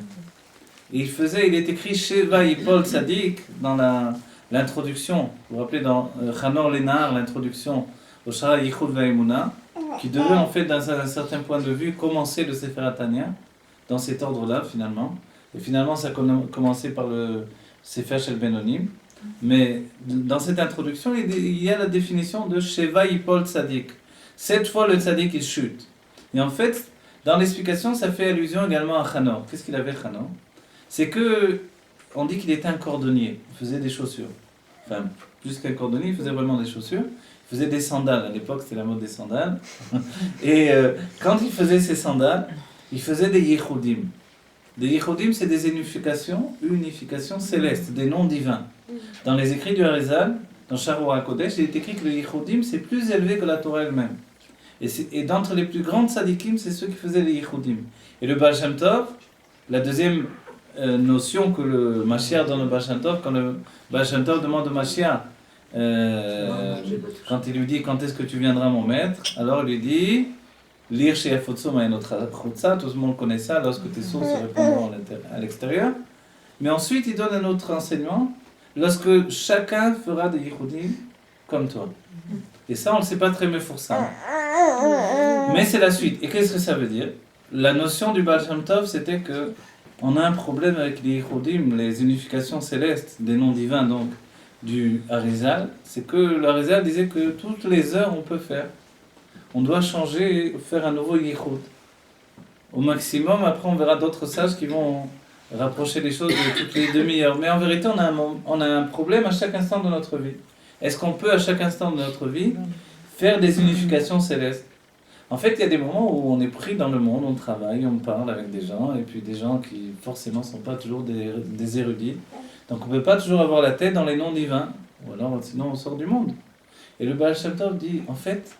Et il est écrit Sheva Yipol Tzadik dans l'introduction. Vous vous rappelez dans Hanor Lénar, l'introduction au Shara Yichud Vaimuna, qui devait en fait, d'un certain point de vue, commencer le Sefer Atania, dans cet ordre-là finalement. Et finalement, ça a commencé par le Sefer Shel Benonim. Mais dans cette introduction, il y a la définition de Sheva Yipol Tzadik. 7 fois le Tzadik il chute. Et en fait, dans l'explication, ça fait allusion également à Hanor. Qu'est-ce qu'il avait, Hanor? C'est que, on dit qu'il était un cordonnier. Il faisait des chaussures. Enfin, plus qu'un cordonnier, il faisait vraiment des chaussures. Il faisait des sandales. À l'époque, c'était la mode des sandales. Et quand il faisait ses sandales, il faisait des yichudim. Des yichudim, c'est des unifications célestes, des noms divins. Dans les écrits du Harizal, dans Sharoua HaKodesh, il est écrit que le yichudim, c'est plus élevé que la Torah elle-même. Et d'entre les plus grandes tzadikim, c'est ceux qui faisaient les yichudim. Et le Baal Shem Tov, la deuxième notion que le Mashiach donne au Baal Shem Tov, quand le Baal Shem Tov demande au Mashiach, quand il lui dit quand est-ce que tu viendras mon maître, alors il lui dit lire chez Afotsum et notre Chutza, tout le monde connaît ça, lorsque tes sources se répondront à l'extérieur. Mais ensuite il donne un autre enseignement, lorsque chacun fera des yichudim comme toi. Et ça on ne le sait pas très bien pour ça. Mais c'est la suite. Et qu'est-ce que ça veut dire? La notion du Baal Shem Tov, c'était que on a un problème avec les yichudim, les unifications célestes, des noms divins donc, du Harizal, c'est que le Harizal disait que toutes les heures on peut faire. On doit changer, faire un nouveau yichud. Au maximum, après on verra d'autres sages qui vont rapprocher les choses de toutes les demi-heures. Mais en vérité, on a un problème à chaque instant de notre vie. Est-ce qu'on peut à chaque instant de notre vie faire des unifications célestes? En fait, il y a des moments où on est pris dans le monde, on travaille, on parle avec des gens, et puis des gens qui forcément ne sont pas toujours des érudits. Donc on ne peut pas toujours avoir la tête dans les noms divins, ou alors sinon on sort du monde. Et le Baal Shem Tov dit, en fait,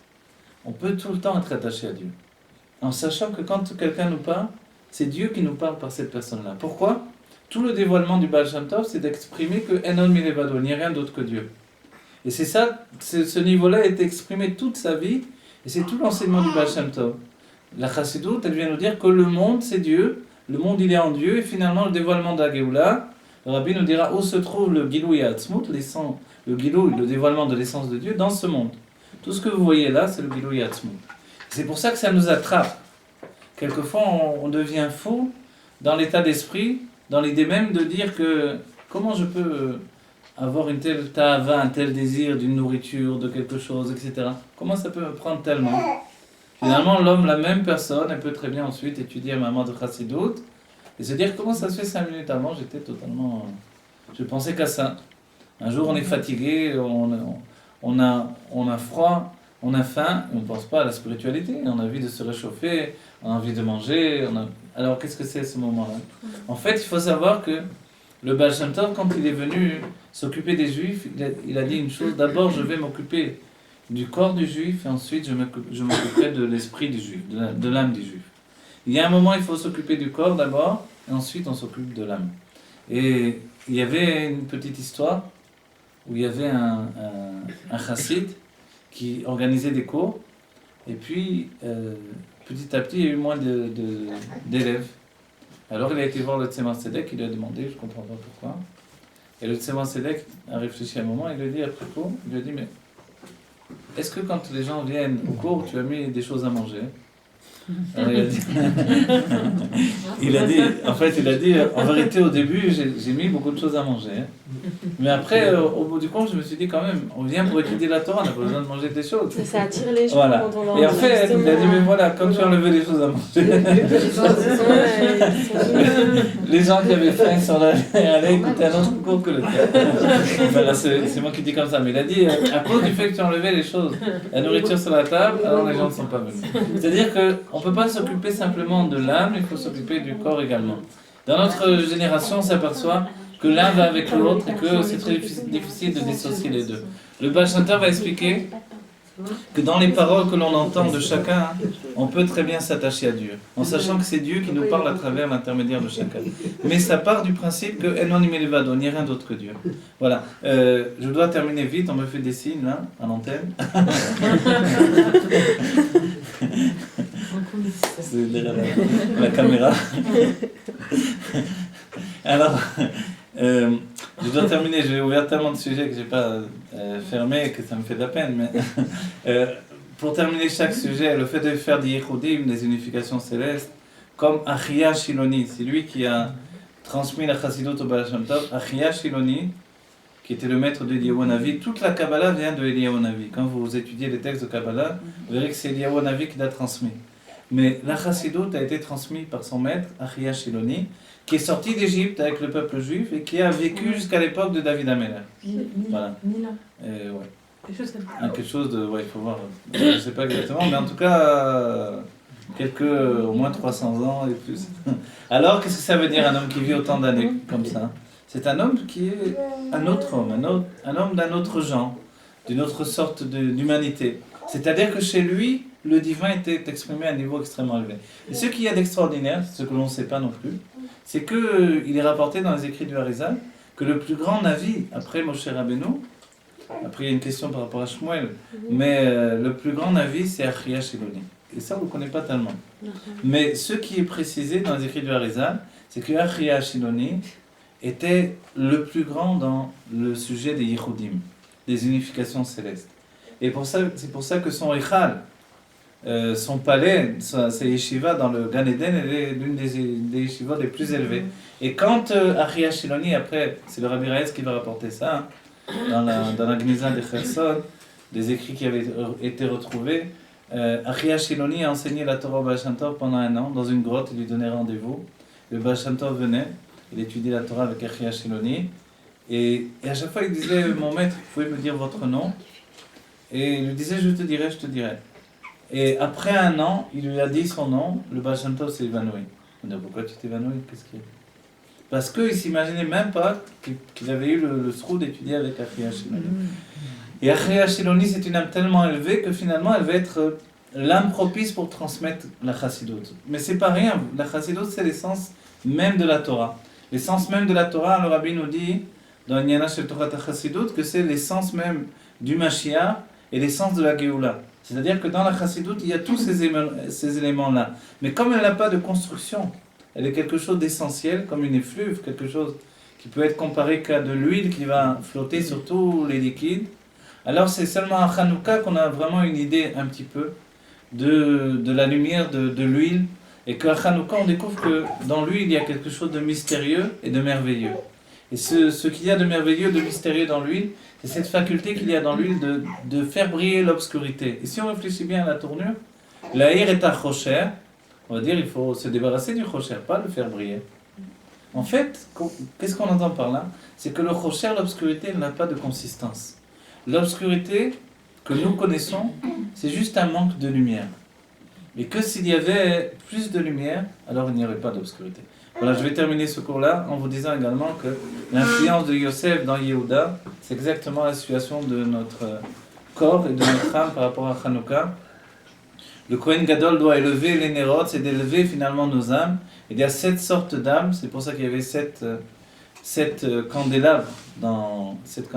on peut tout le temps être attaché à Dieu. En sachant que quand quelqu'un nous parle, c'est Dieu qui nous parle par cette personne-là. Pourquoi? Tout le dévoilement du Baal Shem Tov, c'est d'exprimer que Enon Milevado, il n'y a rien d'autre que Dieu. Et c'est ça, ce niveau-là est exprimé toute sa vie, et c'est tout l'enseignement du Baal Shem Tov. La Chassidut, elle vient nous dire que le monde, c'est Dieu, le monde, il est en Dieu, et finalement, le dévoilement de la Géoula, le Rabbi nous dira où se trouve le Gilou Yatzmut, le Gilou, le dévoilement de l'essence de Dieu, dans ce monde. Tout ce que vous voyez là, c'est le Gilou Yatzmut. C'est pour ça que ça nous attrape. Quelquefois, on devient fou dans l'état d'esprit, dans l'idée même de dire que comment je peux avoir une telle ta'ava, un tel désir d'une nourriture, de quelque chose, etc. Comment ça peut me prendre tellement? Finalement, l'homme, la même personne, elle peut très bien ensuite étudier un maman de Chassidut et se dire comment ça se fait 5 minutes avant, j'étais totalement... Je pensais qu'à ça. Un jour, on est fatigué, on a froid, on a faim, et on ne pense pas à la spiritualité, on a envie de se réchauffer, on a envie de manger. Alors, qu'est-ce que c'est ce moment-là? En fait, il faut savoir que le Baal Shem Tov, quand il est venu s'occuper des Juifs, il a dit une chose, d'abord je vais m'occuper du corps du Juif, et ensuite je m'occuperai de l'esprit du Juif, de l'âme du Juif. Il y a un moment, il faut s'occuper du corps d'abord, et ensuite on s'occupe de l'âme. Et il y avait une petite histoire, où il y avait un chassid qui organisait des cours, et puis petit à petit il y a eu moins d'élèves. Alors il a été voir le Tzemar Tzedek, il lui a demandé, je ne comprends pas pourquoi. Et le Tzemar Tzedek a réfléchi un moment, il lui a dit à propos, il lui a dit, mais est-ce que quand les gens viennent au cours, tu as mis des choses à manger? Alors il a dit, en vérité au début j'ai mis beaucoup de choses à manger. Mais après, au bout du compte, je me suis dit quand même, on vient pour étudier la Torah, on n'a pas besoin de manger des choses. Ça attire les gens voilà. quand on leur Et en fait, il a dit, mais voilà, quand tu as enlevé les choses à manger, les gens qui avaient faim sont là, allaient écouter un autre cours que le tien. Voilà, c'est moi qui dis comme ça, mais il a dit, à cause du fait que tu as enlevé les choses, la nourriture sur la table, alors les gens ne sont pas venus. C'est-à-dire qu'on ne peut pas s'occuper simplement de l'âme, il faut s'occuper du corps également. Dans notre génération, on s'aperçoit que l'un va avec l'autre et que c'est très difficile de dissocier les deux. Le Baal Shem Tov va expliquer que dans les paroles que l'on entend de chacun, on peut très bien s'attacher à Dieu, en sachant que c'est Dieu qui nous parle à travers l'intermédiaire de chacun. Mais ça part du principe que Enon Imelevado, il n'y a rien d'autre que Dieu. Voilà. Je dois terminer vite, on me fait des signes là, à l'antenne. C'est derrière la caméra. Alors, je dois terminer, j'ai ouvert tellement de sujets que je n'ai pas fermé, que ça me fait de la peine. Mais, pour terminer chaque sujet, le fait de faire des Yehudim, des unifications célestes, comme Achia Shiloni, c'est lui qui a transmis la Chassidut au Baal Shem Tov. Achia Shiloni, qui était le maître de Eliyahu Hanavi, toute la Kabbalah vient de Eliyahu Hanavi. Quand vous étudiez les textes de Kabbalah, vous verrez que c'est Eliyahu Hanavi qui l'a transmis. Mais la Chassidut a été transmise par son maître, Achia Shiloni, qui est sorti d'Égypte avec le peuple juif et qui a vécu jusqu'à l'époque de David Ameller. Voilà. Ouais. Quelque chose de... Ouais, il faut voir. Je ne sais pas exactement, mais en tout cas, au moins 300 ans et plus. Alors, qu'est-ce que ça veut dire un homme qui vit autant d'années comme ça? C'est un homme qui est un autre homme, un homme d'un autre genre, d'une autre sorte d'humanité. C'est-à-dire que chez lui, le divin était exprimé à un niveau extrêmement élevé. Et ce qu'il y a d'extraordinaire, ce que l'on ne sait pas non plus, c'est qu'il est rapporté dans les écrits du Harizal que le plus grand Navi, après Moshe Rabbeinu, après il y a une question par rapport à Shmuel, mais le plus grand Navi c'est Achia Shiloni. Et ça on ne connaît pas tellement. Mais ce qui est précisé dans les écrits du Harizal, c'est que Achia Shiloni était le plus grand dans le sujet des Yehudim, des unifications célestes. Et c'est pour ça que son Echal, son palais, sa yeshiva dans le Gan Eden, elle est l'une des yeshivas les plus élevées. Et quand Achia Shiloni, après, c'est le Rabbi Raez qui va rapporter ça, dans la Gnisa de Kherson, des écrits qui avaient été retrouvés, Achia Shiloni a enseigné la Torah au Baal Shem Tov pendant 1 an, dans une grotte, il lui donnait rendez-vous. Le Baal Shem Tov venait, il étudiait la Torah avec Achia Shiloni, et à chaque fois il disait, mon maître, vous pouvez me dire votre nom? Et il lui disait, je te dirai. Et après 1 an, il lui a dit son nom, le Baal Shem Tov s'est évanoui. On dit, pourquoi tu t'es évanoui? Qu'est-ce qu'il y a? Parce qu'il ne s'imaginait même pas qu'il avait eu le sroud d'étudier avec Achia Shiloni. Et Achia Shiloni, c'est une âme tellement élevée que finalement, elle va être l'âme propice pour transmettre la Chassidut. Mais c'est pas rien, la Chassidut, c'est l'essence même de la Torah. L'essence même de la Torah, le Rabbi nous dit, dans Nyana Shel Torah Chassidut, que c'est l'essence même du Mashiach et l'essence de la Géoula. C'est-à-dire que dans la Chassidut, il y a tous ces éléments-là. Mais comme elle n'a pas de construction, elle est quelque chose d'essentiel, comme une effluve, quelque chose qui peut être comparé qu'à de l'huile qui va flotter sur tous les liquides. Alors c'est seulement à Hanouka qu'on a vraiment une idée un petit peu de la lumière de l'huile, et qu'à Hanouka on découvre que dans l'huile il y a quelque chose de mystérieux et de merveilleux. Et ce qu'il y a de merveilleux, de mystérieux dans l'huile, c'est cette faculté qu'il y a dans l'huile de faire briller l'obscurité. Et si on réfléchit bien à la tournure, l'air est à Chocher, on va dire il faut se débarrasser du Chocher, pas le faire briller. En fait, qu'est-ce qu'on entend par là? C'est que le Chocher, l'obscurité, n'a pas de consistance. L'obscurité que nous connaissons, c'est juste un manque de lumière. Et que s'il y avait plus de lumière, alors il n'y aurait pas d'obscurité. Voilà, je vais terminer ce cours-là en vous disant également que l'influence de Yosef dans Yehuda, c'est exactement la situation de notre corps et de notre âme par rapport à Hanouka. Le Kohen Gadol doit élever les Nérot, c'est d'élever finalement nos âmes. Il y a 7 sortes d'âmes, c'est pour ça qu'il y avait 7 candélabres dans... 7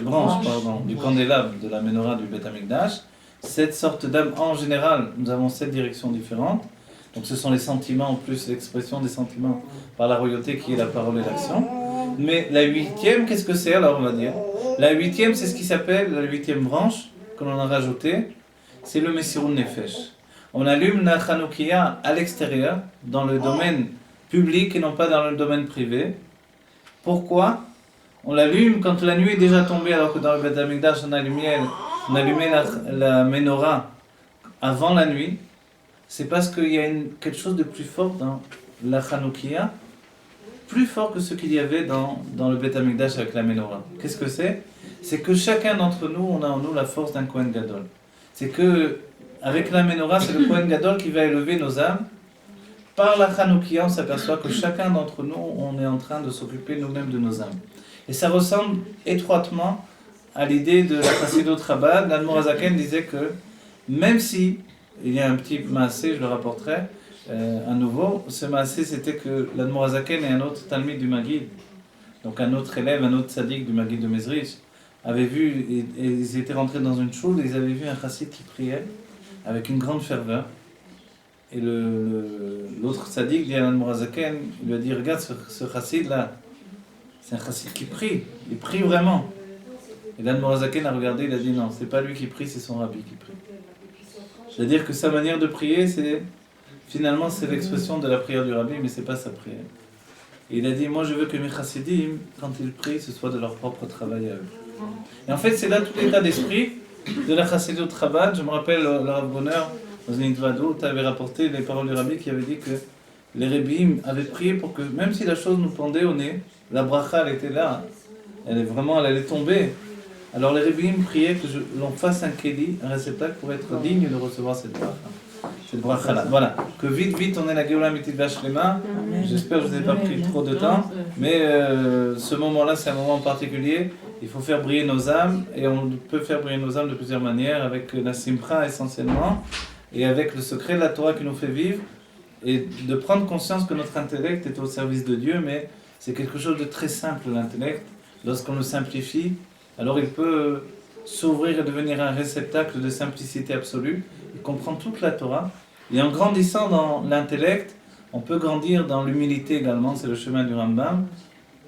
branches du candélabre de la Ménorah du Beth Amikdash. 7 sortes d'âmes en général, nous avons 7 directions différentes. Donc ce sont les sentiments, plus l'expression des sentiments par la royauté qui est la parole et l'action. Mais la 8e, qu'est-ce que c'est alors on va dire? La 8e, c'est ce qui s'appelle la 8e branche, que l'on a rajoutée, c'est le Messirun Nefesh. On allume la Chanoukia à l'extérieur, dans le domaine public et non pas dans le domaine privé. Pourquoi? On l'allume quand la nuit est déjà tombée, alors que dans le Beth Amikdash on allumait la Ménorah avant la nuit. C'est parce qu'il y a quelque chose de plus fort dans la Chanoukia, plus fort que ce qu'il y avait dans le Beth Amikdash avec la Ménorah. Qu'est-ce que c'est? C'est que chacun d'entre nous, on a en nous la force d'un Kohen Gadol. C'est que avec la Ménorah, c'est le Kohen Gadol qui va élever nos âmes. Par la Chanoukia, on s'aperçoit que chacun d'entre nous, on est en train de s'occuper nous-mêmes de nos âmes. Et ça ressemble étroitement à l'idée de la Chassidut Chabad. L'Admor HaZaken disait que même si, il y a un petit maasé, je le rapporterai à nouveau, ce maasé c'était que l'Admor HaZaken et un autre Talmid du Maguid, donc un autre élève, un autre tzaddik du Maguid de Mezrich, avaient vu, et ils étaient rentrés dans une choule, et ils avaient vu un chassid qui priait avec une grande ferveur. Et l'autre tzaddik dit à l'Admor HaZaken, il lui a dit, regarde ce chassid là, c'est un chassid qui prie, il prie vraiment. Et l'Admor HaZaken a regardé, il a dit non, c'est pas lui qui prie, c'est son rabbi qui prie. C'est-à-dire que sa manière de prier, finalement c'est l'expression de la prière du rabbi, mais c'est pas sa prière. Et il a dit, moi je veux que mes chassidim, quand ils prient, ce soit de leur propre travail à eux. Et en fait, c'est là tout l'état d'esprit de la Chassidut Chabad. Je me rappelle, le Rav Bonheur, dans une Itvado, tu avais rapporté les paroles du rabbi qui avait dit que les Rebbeim avaient prié pour que, même si la chose nous pendait au nez, la bracha elle était là, elle allait tomber. Alors les Rebbeim priaient que l'on fasse un keli, un réceptacle pour être digne de recevoir cette bracha. Cette bracha là. Voilà. Que vite on ait la Géoula Mitzvah Shlema. J'espère que je vous ai pas pris trop de temps, mais ce moment-là c'est un moment particulier. Il faut faire briller nos âmes, et on peut faire briller nos âmes de plusieurs manières, avec la Simcha essentiellement, et avec le secret de la Torah qui nous fait vivre, et de prendre conscience que notre intellect est au service de Dieu, mais c'est quelque chose de très simple l'intellect. Lorsqu'on le simplifie, alors il peut s'ouvrir et devenir un réceptacle de simplicité absolue, il comprend toute la Torah, et en grandissant dans l'intellect, on peut grandir dans l'humilité également, c'est le chemin du Rambam,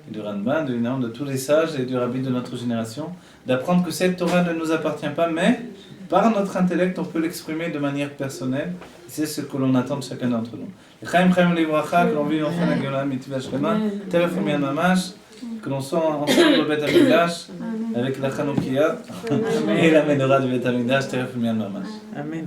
du Ramban, de tous les sages et du rabbi de notre génération, d'apprendre que cette Torah ne nous appartient pas, mais par notre intellect, on peut l'exprimer de manière personnelle. C'est ce que l'on attend de chacun d'entre nous. Chaim Livracha, que l'on vive enfin la Géoula Mitzvah Shlema, Teref U'Miyan Mamash, que l'on soit ensemble au Beth HaMikdash, avec la Chanoukia et la Menorah du Beth HaMikdash, Teref U'Miyan Mamash. Amen.